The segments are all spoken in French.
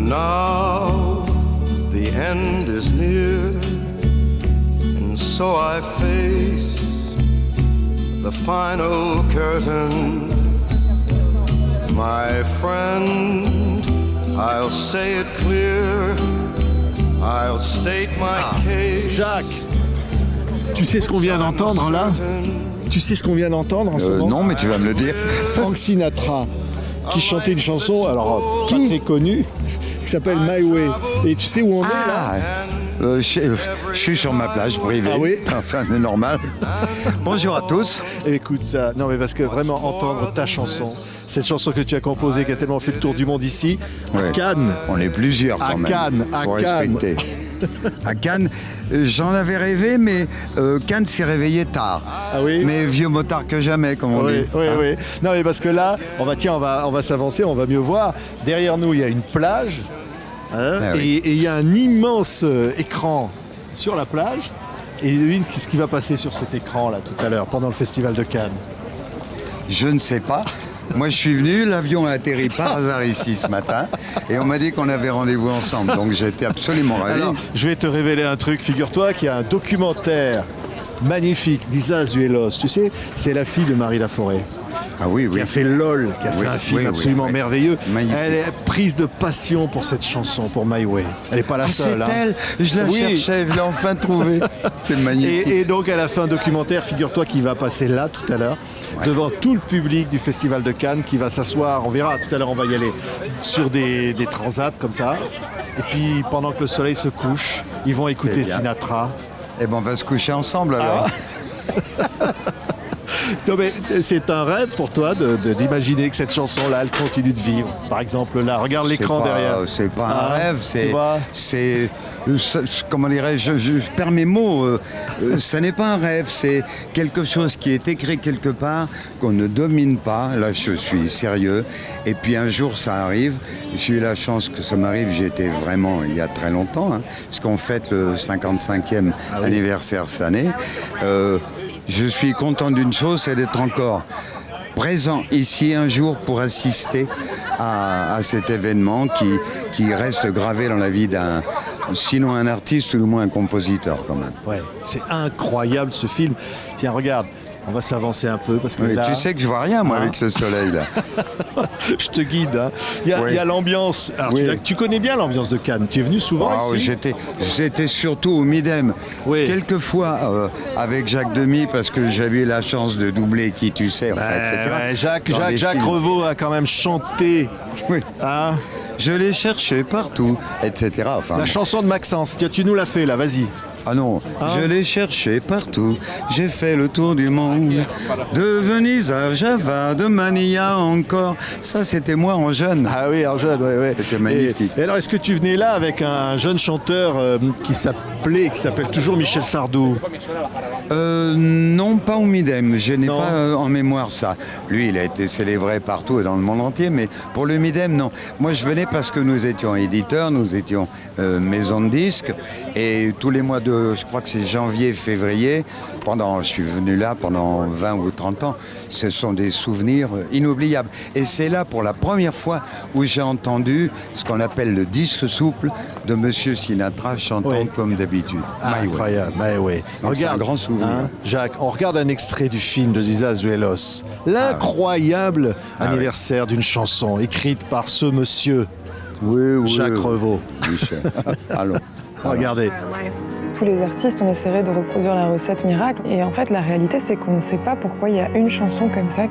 And now the end is near, and so I face the final curtain. My friend, I'll say it clear, I'll state my case. Jacques, tu sais ce qu'on vient d'entendre là? Tu sais ce qu'on vient d'entendre en ce moment? Non, mais tu vas me le dire. Frank Sinatra, qui chantait une chanson, alors pas très connue, qui s'appelle My Way. Et tu sais où on est là? Je suis sur ma plage privée. Ah oui? Enfin, c'est normal. Bonjour à tous. Écoute ça, non mais parce que vraiment entendre ta chanson, cette chanson que tu as composée, qui a tellement fait le tour du monde ici, à Ouais. Cannes. On est plusieurs quand même. À pour Cannes. respecter. À Cannes, j'en avais rêvé, mais Cannes s'est réveillé tard. Ah oui? Mais vieux motard que jamais, comme on dit. Oui, Hein? oui. Non mais parce que là, on va s'avancer, on va mieux voir. Derrière nous, il y a une plage. Hein, Ah oui. et il y a un immense écran sur la plage. Et devine qu'est-ce qui va passer sur cet écran là tout à l'heure pendant le festival de Cannes. Je ne sais pas. Moi, je suis venu, l'avion a atterri par hasard ici ce matin, et on m'a dit qu'on avait rendez-vous ensemble. Donc j'étais absolument ravi. Alors, je vais te révéler un truc. Figure-toi qu'il y a un documentaire magnifique d'Isa Azuelos. Tu sais, c'est la fille de Marie Laforêt. Ah oui, oui. Qui a fait LOL, qui a Oui, fait un film oui, absolument oui. merveilleux. Magnifique. Elle est prise de passion pour cette chanson, pour My Way. Elle n'est pas la Ah, seule. c'est elle. Je la Oui. cherchais, je l'ai enfin trouvée. C'est magnifique. Et donc elle a fait un documentaire, figure-toi, qui va passer là tout à l'heure, devant tout le public du Festival de Cannes, qui va s'asseoir, on verra, tout à l'heure on va y aller, sur des transats comme ça. Et puis pendant que le soleil se couche, ils vont écouter bien. Sinatra. Eh ben, on va se coucher ensemble alors. Non, mais c'est un rêve pour toi d'imaginer que cette chanson-là, elle continue de vivre. Par exemple, là, regarde l'écran derrière. C'est pas Ah, un rêve, tu vois. comment dirais-je, je perds mes mots. Ça n'est pas un rêve, c'est quelque chose qui est écrit quelque part, qu'on ne domine pas. Là, je suis sérieux. Et puis un jour, ça arrive. J'ai eu la chance que ça m'arrive. J'étais vraiment il y a très longtemps, hein, parce qu'on fête le 55e anniversaire cette année. Je suis content d'une chose, c'est d'être encore présent ici un jour pour assister à cet événement qui reste gravé dans la vie d'un, sinon un artiste ou au moins un compositeur quand même. Ouais, c'est incroyable ce film. Tiens, regarde, on va s'avancer un peu parce que Mais là, tu sais que je vois rien moi Hein? avec le soleil là. je te guide. Hein. Il Oui. y a l'ambiance. Alors, Oui. tu connais bien l'ambiance de Cannes. Tu es venu souvent Ah, ici? j'étais surtout au Midem. Oui. Quelquefois avec Jacques Demy parce que j'avais eu la chance de doubler qui tu sais en fait, etc. Ouais, Jacques Dans des films. Revaux a quand même chanté. Oui. Hein, Je l'ai cherché partout, etc. Enfin, la chanson de Maxence. Tiens, tu nous l'as fait là, vas-y. ah non, je l'ai cherché partout. J'ai fait le tour du monde. De Venise à Java, de Manilla encore. Ça, c'était moi en jeune. Ah oui, en jeune, ouais. C'était magnifique. Et alors, est-ce que tu venais là avec un jeune chanteur qui s'appelle toujours Michel Sardou? Non, pas au Midem. Je n'ai Non. pas en mémoire ça. Lui, il a été célébré partout et dans le monde entier, mais pour le Midem, non. Moi, je venais parce que nous étions éditeurs, nous étions maison de disques, et tous les mois de, je crois que c'est janvier, février, je suis venu là pendant 20 ou 30 ans. Ce sont des souvenirs inoubliables. Et c'est là, pour la première fois, où j'ai entendu ce qu'on appelle le disque souple de Monsieur Sinatra chantant Oui. comme d'habitude. Ah, My Way. incroyable, My Way. Donc, c'est un grand souvenir. Jacques, on regarde un extrait du film de Isa Azuelos. L'incroyable anniversaire d'une chanson écrite par ce monsieur, Oui, Jacques oui. Revaux. Michel. Allons. Regardez. Tous les artistes, on essaierait de reproduire la recette miracle. Et en fait, la réalité, c'est qu'on ne sait pas pourquoi il y a une chanson comme ça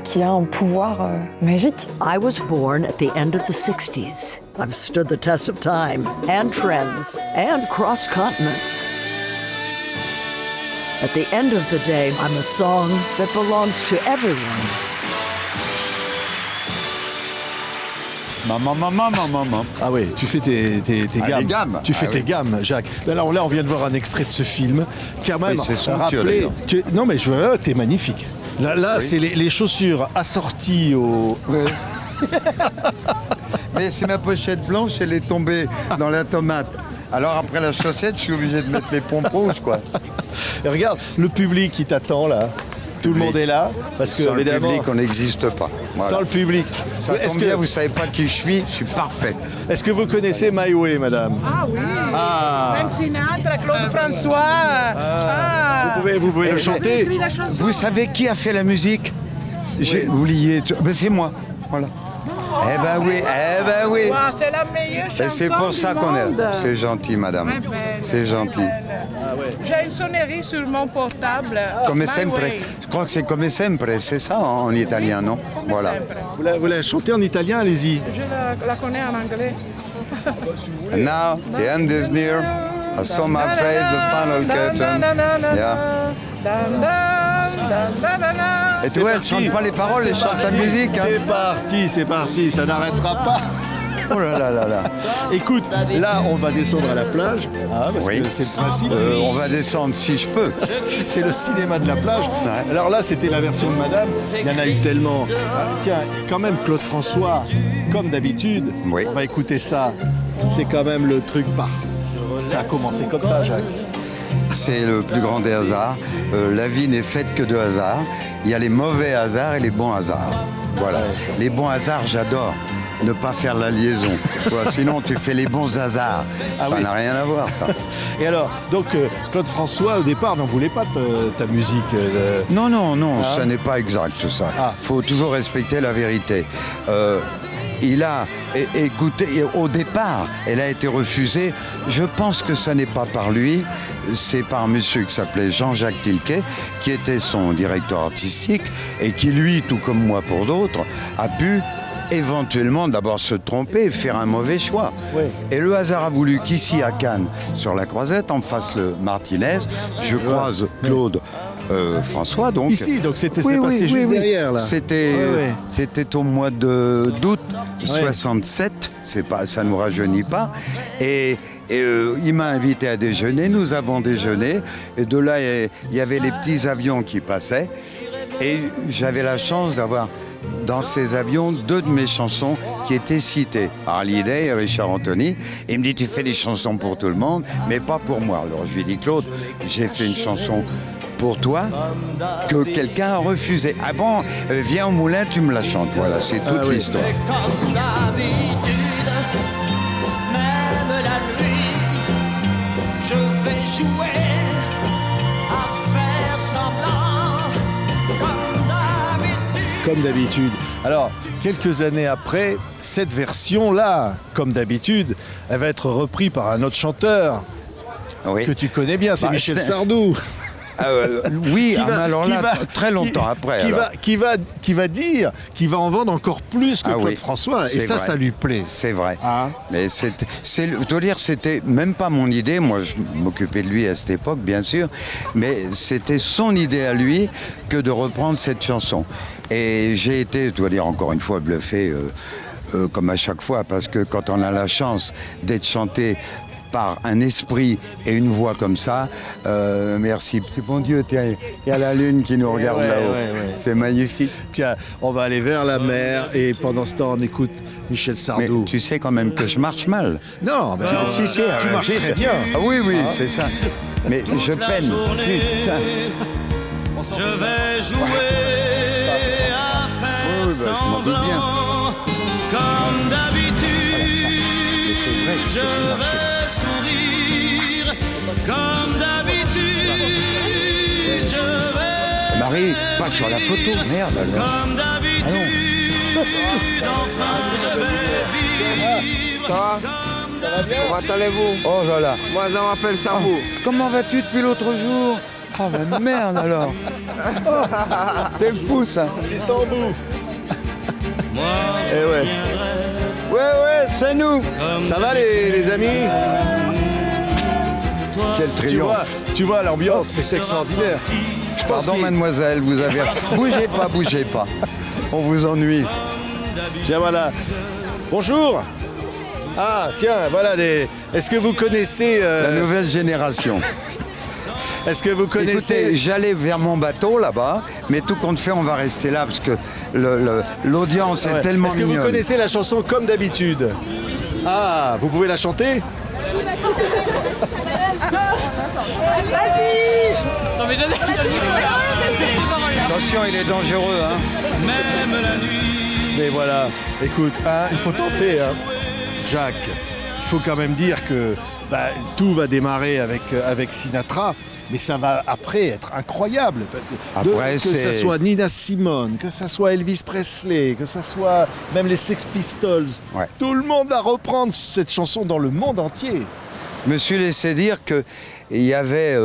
qui a un pouvoir magique. I was born at the end of the 60s. I've stood the test of time and trends and cross continents. At the end of the day, I'm a song that belongs to everyone. Maman. Ah oui, tu fais tes gammes. les gammes. Tu fais Ah tes oui. gammes, Jacques. Alors là, on vient de voir un extrait de ce film qui a même Oui, c'est somptueux, rappelé... d'ailleurs. Non mais je vois, t'es magnifique. Là Oui. c'est les chaussures assorties au... Oui. Mais c'est ma pochette blanche, elle est tombée dans la tomate. Alors après la chaussette, je suis obligé de mettre les pompes rouges, quoi. Et regarde, le public qui t'attend là. Tout le monde est là, parce que Sans le évidemment, public, on n'existe pas. Voilà. sans le public. Ça Est-ce tombe que, bien, vous savez pas qui je suis parfait. est-ce que vous connaissez My Way, madame? Ah oui. Ah. Même Sinatra, Claude François. Vous pouvez le chanter? Écrit la chanson. Vous savez qui a fait la musique? J'ai oublié. Ben, c'est moi. Voilà. Eh ben oui, eh ben oui. Wow, c'est la meilleure chanson Et c'est pour du ça qu'on est monde. là. C'est gentil, madame. Ouais, belle, C'est gentil. belle. J'ai une sonnerie sur mon portable. Come My sempre. Way. Je crois que c'est come sempre, c'est ça en italien, non? Voilà. Sempre. Vous la chantez en italien, allez-y. Je la connais en anglais. And now the end is near. I saw my face, the final curtain. Yeah. Et tu vois, elle chante pas les paroles, elle chante la musique. Hein. C'est parti, ça n'arrêtera pas. Oh là là là là. Écoute, là, on va descendre à la plage, parce Oui. que c'est le principe. On va descendre si je peux. C'est le cinéma de la plage. Alors là, c'était la version de Madame. Il y en a eu tellement. Ah, tiens, quand même, Claude François, comme d'habitude. Oui. On va écouter ça. C'est quand même le truc par. Ça a commencé comme ça, Jacques. C'est le plus grand des hasards. La vie n'est faite que de hasards. Il y a les mauvais hasards et les bons hasards. Voilà. Les bons hasards, j'adore. Ne pas faire la liaison. Voilà, sinon, tu fais les bons hasards. Ça oui. n'a rien à voir, ça. Et alors, donc, Claude François, au départ, n'en voulait pas ta musique. Non, non, non, Ah. ça n'est pas exact, ça. Ah. Faut toujours respecter la vérité. Il a écouté, et au départ, elle a été refusée. Je pense que ça n'est pas par lui, c'est par un monsieur qui s'appelait Jean-Jacques Tilquet, qui était son directeur artistique, et qui, lui, tout comme moi pour d'autres, a pu éventuellement d'abord se tromper et faire un mauvais choix. Oui. Et le hasard a voulu qu'ici à Cannes, sur la Croisette, en face le Martinez, je croise Claude François. Donc, Ici, donc c'était passé juste derrière, là. C'était Oui. c'était au mois d'août 67, ça ne nous rajeunit pas. Et il m'a invité à déjeuner, nous avons déjeuné, et de là, il y avait les petits avions qui passaient, et j'avais la chance d'avoir dans ces avions 2 de mes chansons qui étaient citées, Hallyday et Richard Anthony. Et il me dit, tu fais des chansons pour tout le monde, mais pas pour moi. Alors je lui ai dit, Claude, j'ai fait une chanson pour toi que quelqu'un a refusé. Ah bon, viens au moulin, tu me la chantes. Voilà, c'est toute oui. l'histoire. Comme d'habitude, même la nuit, je vais jouer à faire semblant, Comme d'habitude. Alors, quelques années après, cette version-là, comme d'habitude, elle va être reprise par un autre chanteur Oui. que tu connais bien, c'est Bah, Michel c'est- Sardou. Oui, mais alors là, très longtemps après. alors. Qui va dire qu'il va en vendre encore plus que Ah Claude oui, François. Et c'est ça, vrai. ça lui plaît. C'est vrai. Hein? Mais je dois dire, c'était même pas mon idée. Moi, je m'occupais de lui à cette époque, bien sûr. Mais c'était son idée à lui que de reprendre cette chanson. Et j'ai été, je dois dire, encore une fois, bluffé, comme à chaque fois, parce que quand on a la chance d'être chanté par un esprit et une voix comme ça, merci. Petit bon Dieu, il y a la lune qui nous regarde Ouais, là-haut. ouais. C'est magnifique. Tiens, on va aller vers la mer et pendant ce temps, on écoute Michel Mais Sardou. tu sais quand même que je marche mal. Non, ben, Si, si, tu marches très bien. Ah oui, oui, c'est ça. Mais je peine. Putain. je vais jouer à faire Oui, bah, je m'en doute bien. semblant, comme d'habitude, Mais c'est vrai que je tu marches. vais sourire, comme d'habitude, je vais Marie, pas sur la photo, merde alors. comme d'habitude, enfin je vais vivre. Ça va? Comment allez-vous? Oh là là. Moi, ça m'appelle Sambou. Comment vas-tu depuis l'autre jour? Oh bah merde alors. C'est fou ça. C'est Sambou. Eh ouais. Ouais, c'est nous. Ça va les amis? Quel triomphe. Tu vois l'ambiance, c'est extraordinaire. Je pense Pardon qu'il- mademoiselle, vous avez... Bougez pas. On vous ennuie. Tiens, voilà. Bonjour. Ah, tiens, voilà des. Est-ce que vous connaissez. La nouvelle génération. Est-ce que vous connaissez. Écoutez, j'allais vers mon bateau là-bas, mais tout compte fait, on va rester là parce que l'audience Ouais. est tellement Est-ce que vous mignonne. connaissez la chanson Comme d'habitude? Ah, vous pouvez la chanter? Non mais je... Attention, il est dangereux, hein. même la nuit. Mais voilà, écoute, hein, il faut tenter, hein. Jacques. Il faut quand même dire que tout va démarrer avec Sinatra, mais ça va après être incroyable. Après, que ça soit Nina Simone, que ça soit Elvis Presley, que ça soit même les Sex Pistols, Ouais. tout le monde va reprendre cette chanson dans le monde entier. Je me suis laissé dire qu'il y avait...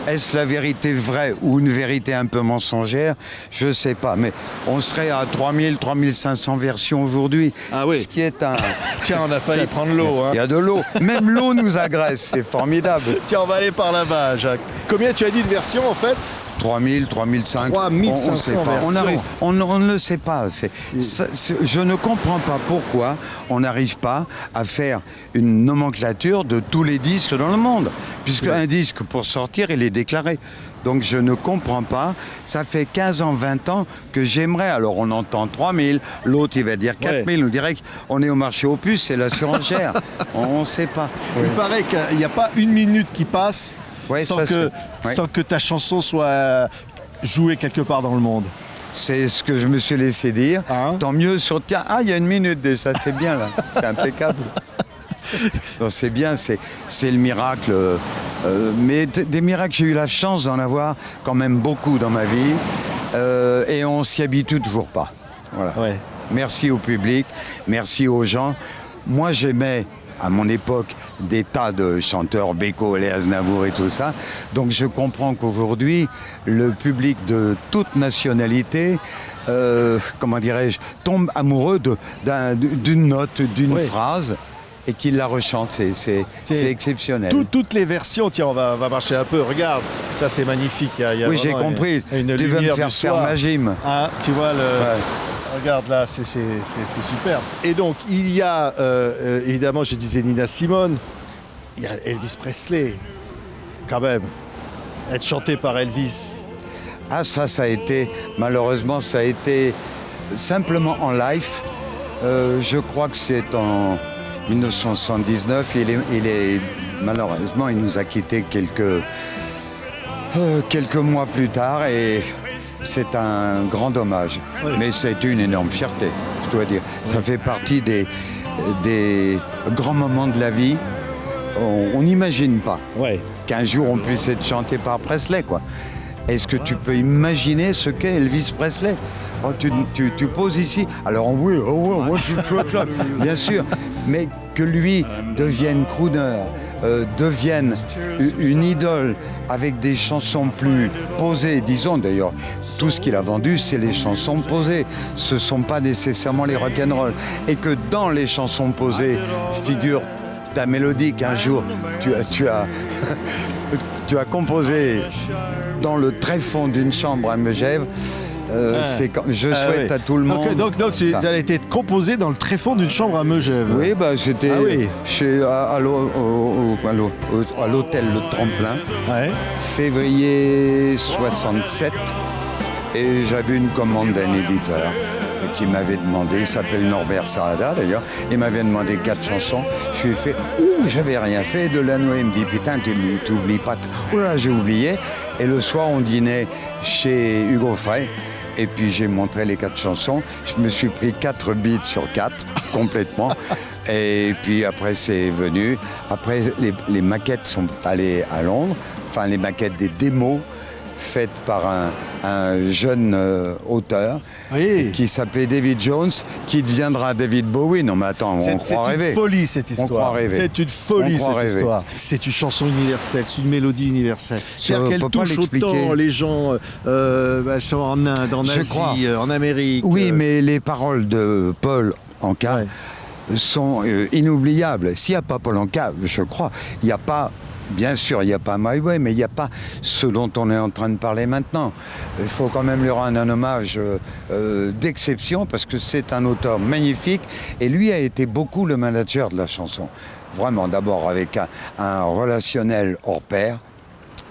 est-ce la vérité vraie ou une vérité un peu mensongère? Je ne sais pas, mais on serait à 3000, 3500 versions aujourd'hui. Ah oui. Ce qui est un... Tiens, on a failli prendre l'eau. Hein. Il y a de l'eau. Même l'eau nous agresse, c'est formidable. Tiens, on va aller par là-bas, Jacques. Combien tu as dit de versions en fait? 3000, 3500. 3500 on sait pas. versions. On ne le sait pas. Je ne comprends pas pourquoi on n'arrive pas à faire une nomenclature de tous les disques dans le monde. Puisque un disque, pour sortir, il est déclaré. Donc je ne comprends pas. Ça fait 15 ans, 20 ans que j'aimerais. Alors on entend 3000, l'autre il va dire 4000. On dirait qu'on est au marché aux puces, c'est la surenchère. On ne sait pas. Il paraît qu'il n'y a pas une minute qui passe Ouais, sans ça, que ta chanson soit jouée quelque part dans le monde. C'est ce que je me suis laissé dire. Hein? Tant mieux sur... Tiens, il y a une minute déjà, c'est bien là. C'est impeccable. Donc, c'est bien, c'est le miracle. Mais des miracles, j'ai eu la chance d'en avoir quand même beaucoup dans ma vie. Et on s'y habitue toujours pas. Voilà. Ouais. Merci au public, merci aux gens. Moi, j'aimais... à mon époque, des tas de chanteurs, Beko, Léa Aznavour et tout ça. Donc je comprends qu'aujourd'hui, le public de toute nationalité, comment dirais-je, tombe amoureux d'une note, d'une phrase, et qu'il la rechante. C'est exceptionnel. Toutes les versions, tiens, on va marcher un peu. Regarde, ça c'est magnifique. Il y a Oui, j'ai vraiment compris. Une Tu veux me lumière faire du faire soir. ma gym. Hein, tu vois le... Ouais. Regarde là, c'est superbe. Et donc, il y a, évidemment, je disais Nina Simone, il y a Elvis Presley, quand même. Être chanté par Elvis. Ah, ça a été, malheureusement, ça a été simplement en live. Je crois que c'est en 1979. Malheureusement, il nous a quittés quelques mois plus tard. Et c'est un grand dommage, mais c'est une énorme fierté, je dois dire. Ça fait partie des grands moments de la vie. On n'imagine pas qu'un jour on puisse être chanté par Presley, quoi. Est-ce que tu peux imaginer ce qu'est Elvis Presley? Oh, tu poses ici, alors oui, moi je suis là, bien sûr, mais que lui devienne crooner, devienne une idole avec des chansons plus posées, disons d'ailleurs, tout ce qu'il a vendu, c'est les chansons posées, ce ne sont pas nécessairement les rock'n'roll, et que dans les chansons posées figure ta mélodie qu'un jour tu as composé dans le tréfonds d'une chambre à Megève. Je souhaite à tout le monde. Donc tu as été composé dans le tréfonds d'une chambre à Megève. Oui, c'était à l'hôtel Le Tremplin, février 67, et j'avais une commande d'un éditeur qui m'avait demandé, il s'appelle Norbert Sarada d'ailleurs, il m'avait demandé 4 chansons. Je lui ai fait, j'avais rien fait de l'anneau, il me dit, putain, tu n'oublies pas. Là, j'ai oublié. Et le soir, on dînait chez Hugo Frey. Et puis j'ai montré les 4 chansons. Je me suis pris 4 beats sur 4, complètement. Et puis après, c'est venu. Après, les maquettes sont allées à Londres. Enfin, les maquettes des démos faites par un jeune auteur qui s'appelait David Jones, qui deviendra David Bowie. Non mais attends, on croit rêver. C'est une folie cette histoire. On croit rêver. C'est une folie On croit cette rêver. histoire. C'est une chanson universelle, c'est une mélodie universelle. C'est-à-dire qu'elle peut pas touche l'expliquer. autant les gens en Inde, en Je Asie, crois. en Amérique. Oui, mais les paroles de Paul Anka sont inoubliables. S'il n'y a pas Paul Anka, je crois, il n'y a pas... Bien sûr, il n'y a pas My Way, mais il n'y a pas ce dont on est en train de parler maintenant. Il faut quand même lui rendre un hommage d'exception parce que c'est un auteur magnifique et lui a été beaucoup le manager de la chanson. Vraiment, d'abord avec un relationnel hors pair.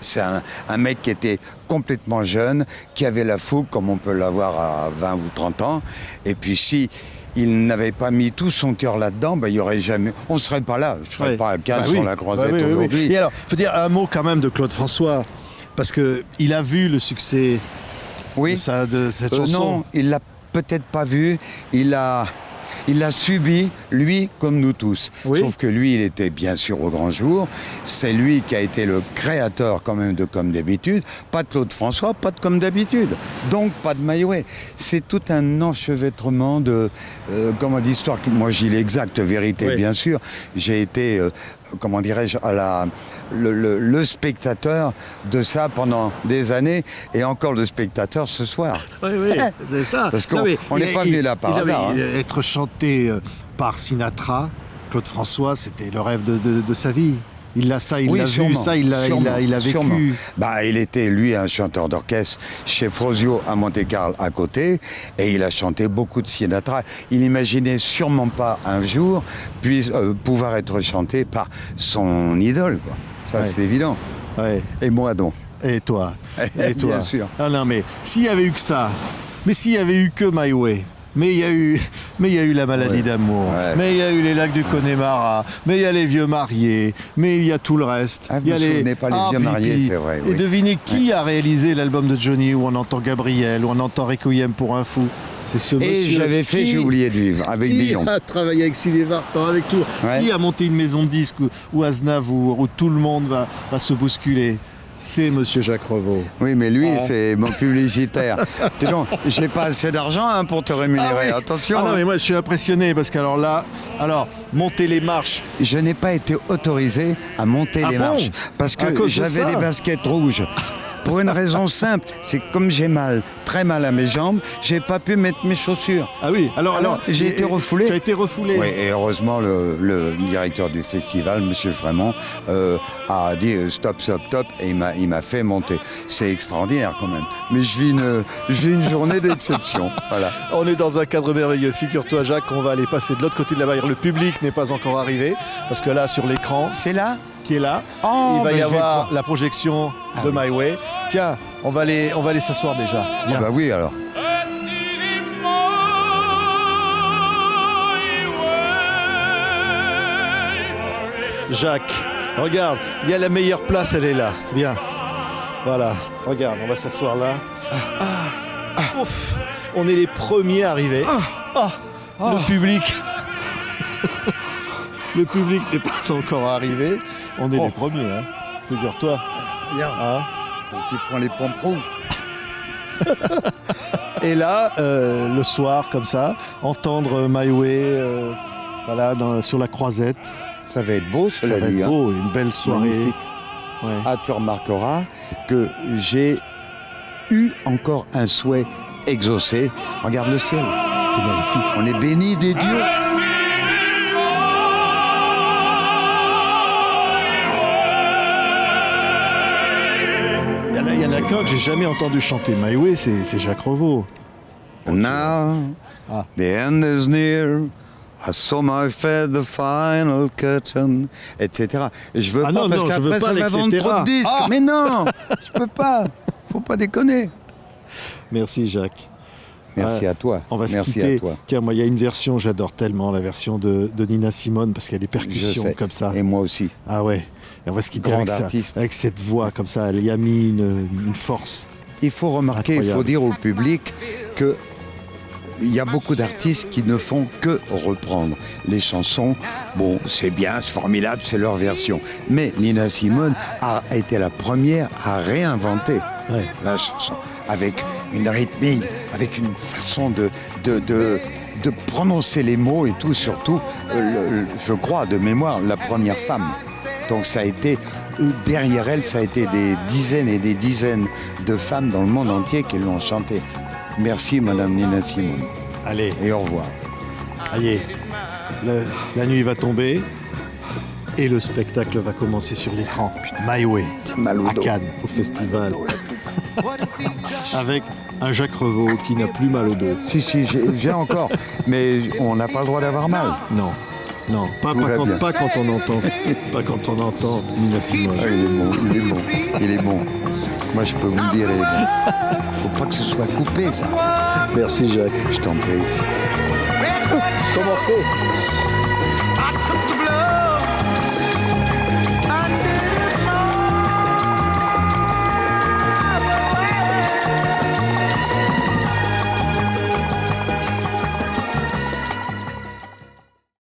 C'est un mec qui était complètement jeune, qui avait la fougue comme on peut l'avoir à 20 ou 30 ans. Et puis si il n'avait pas mis tout son cœur là-dedans, il y aurait jamais... On ne serait pas là. Je ne serais pas à Cannes sur la croisette aujourd'hui. Et alors, il faut dire un mot quand même de Claude François. Parce qu'il a vu le succès Oui. de cette chanson. Non, il l'a peut-être pas vu. Il l'a subi, lui comme nous tous. Oui. Sauf que lui, il était bien sûr au grand jour. C'est lui qui a été le créateur quand même de Comme d'habitude. Pas de Claude François, pas de Comme d'habitude. Donc pas de Maïwenn. C'est tout un enchevêtrement d'histoire. Moi, j'ai l'exacte vérité, Oui. bien sûr. J'ai été, comment dirais-je, le spectateur de ça pendant des années et encore le spectateur ce soir. Oui, c'est ça. Parce qu'on n'est pas venu là par hasard. Être chanté par Sinatra, Claude François, c'était le rêve de sa vie. Il l'a vu, ça, il l'a vécu. Sûrement. Il était, lui, un chanteur d'orchestre chez Frosio à Monte-Carlo à côté, et il a chanté beaucoup de Sinatra. Il n'imaginait sûrement pas un jour pouvoir être chanté par son idole, quoi. Ça, c'est évident. Ouais. Et moi donc. Et toi. Et toi. Bien sûr. Ah non, mais s'il y avait eu que ça, mais s'il y avait eu que My Way, mais il y a eu la maladie d'amour, mais il y a eu les lacs du Connemara, mais il y a les vieux mariés, mais il y a tout le reste. Ah, vous ne souvenez pas les vieux mariés, c'est vrai. Et oui. devinez qui a réalisé l'album de Johnny où on entend Gabriel, où on entend Requiem pour un fou. C'est ce Et monsieur. j'avais fait J'ai oublié de vivre avec Billon. Qui a travaillé avec Sylvie Vartan, avec tout. Ouais. Qui a monté une maison de disques où Aznavour, où tout le monde va se bousculer. C'est Monsieur Jacques Revaux. Oui, mais lui, c'est mon publicitaire. Dis donc, j'ai pas assez d'argent pour te rémunérer. Attention. Ah non, mais moi je suis impressionné parce qu'alors monter les marches. Je n'ai pas été autorisé à monter les marches parce À que cause de j'avais ça. des baskets rouges. Pour une raison simple, c'est que comme j'ai très mal à mes jambes, j'ai pas pu mettre mes chaussures. Ah oui, alors j'ai été refoulé. Tu as été refoulé. Oui, et heureusement, le directeur du festival, M. Frémont, a dit stop, et il m'a fait monter. C'est extraordinaire quand même. Mais je vis une journée d'exception. Voilà. On est dans un cadre merveilleux. Figure-toi, Jacques, qu'on va aller passer de l'autre côté de la barrière. Le public n'est pas encore arrivé parce que là, sur l'écran, C'est là qui est là, il va y avoir la projection de My Way. Tiens, on va aller s'asseoir déjà. Viens. Ah bah oui, alors. Jacques, regarde, il y a la meilleure place, elle est là. Viens. Voilà, regarde, on va s'asseoir là. Ouf, on est les premiers arrivés. Le public. Le public n'est pas encore arrivé. On est les premiers, hein. Figure-toi. Bien. Hein. Tu prends les pompes rouges. Et là, le soir, comme ça, entendre My Way sur la croisette. Ça va être beau, Ça cela va dit. être hein. beau, une belle soirée. Magnifique. Ouais. Ah, tu remarqueras que j'ai eu encore un souhait exaucé. Regarde le ciel, c'est magnifique. On est béni des dieux. Il y en a qu'un que j'ai jamais entendu chanter My Way, c'est Jacques Revaux. Now, the end is near. I saw my fate, the final curtain, etc. Et je veux Ah pas non, parce non, je veux qu'après pas ça va vendre l'etc. trop de disques. Ah. Mais non, je peux pas. Faut pas déconner. Merci Jacques. Merci à toi. On va se Merci quitter. à toi. Tiens, moi, il y a une version, j'adore tellement la version de Nina Simone parce qu'il y a des Je percussions sais. comme ça. Et moi aussi. Ah ouais. Et on va se quitter Grande avec, artiste. avec cette voix comme ça. Elle y a mis une force. Il faut remarquer, il faut Incroyable. dire au public que il y a beaucoup d'artistes qui ne font que reprendre les chansons. Bon, c'est bien, c'est formidable, c'est leur version. Mais Nina Simone a été la première à réinventer la chanson avec une rythmique, avec une façon de prononcer les mots et tout, surtout, je crois, de mémoire, la première femme. Donc ça a été, derrière elle, ça a été des dizaines et des dizaines de femmes dans le monde entier qui l'ont chanté. Merci Madame Nina Simone. Allez, Et au revoir. allez. La nuit va tomber et le spectacle va commencer sur l'écran. My Way, mal au à dos. Cannes, au festival. Avec un Jacques Revaux qui n'a plus mal au dos. Si, j'ai encore, mais on n'a pas le droit d'avoir mal. Non, non, pas quand on entend Nina Simone. Ah, il est bon, il est bon, il est bon. Moi, je peux vous le dire, il est bon. Faut pas que ce soit coupé, ça. Merci Jacques. Je t'en prie. Commencez.